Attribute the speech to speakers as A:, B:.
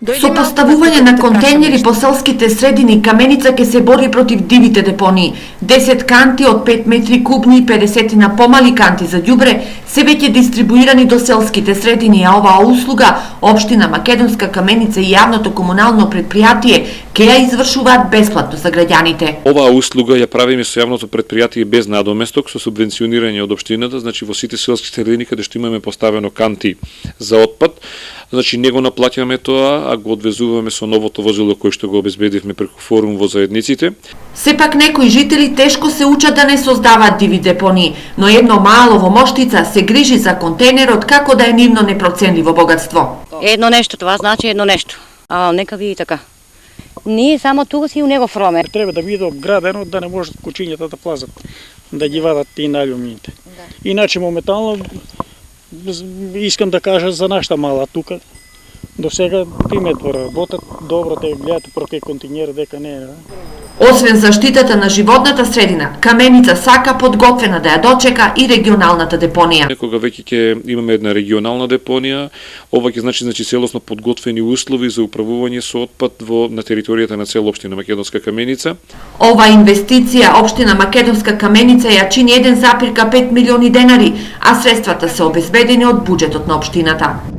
A: Со поставување на контейнери по селските средини, Каменица ќе се бори против дивите депонии. 10 канти од 5 метри кубни и 50 на помали канти за ѓубре се веќе дистрибуирани до селските средини, а оваа услуга Општина Македонска Каменица и јавното комунално предпријатие ќе ја извршуваат бесплатно за граѓаните.
B: Оваа услуга ја правиме со јавното предпријатие без надоместок, со субвенционирање од општината, значи во сите селски средини каде што имаме поставено канти за отпад, значи не го наплаќаме тоа, а го одвезуваме со новото возило кое што го обезбедивме преку форум во заедниците.
A: Сепак некои жители тешко се учат да не создаваат диви депонии, но едно мало во Моштица се грижи за контейнерот како да е нивно непроценливо богатство.
C: Едно нешто, това значи едно нешто. А нека види така. Ние само тука си у него фроме.
D: Треба да биде обградено да не можат кучињата да плазат, да ги вадат и налюмините. Иначе моментално искам да кажа за нашата мала тука. До сега приметно работат, добро те гледате проти континер дека не е.
A: Освен заштитата на животната средина, Каменица сака подготвена да ја дочека и регионалната депонија.
B: Кога веќе ќе имаме една регионална депонија, ова ќе значи целосно подготвени услови за управување со отпад на територијата на цела општина Македонска Каменица.
A: Ова инвестиција општина Македонска Каменица ја чини 1,5 милиони денари, а средствата се обезбедени од буџетот на општината.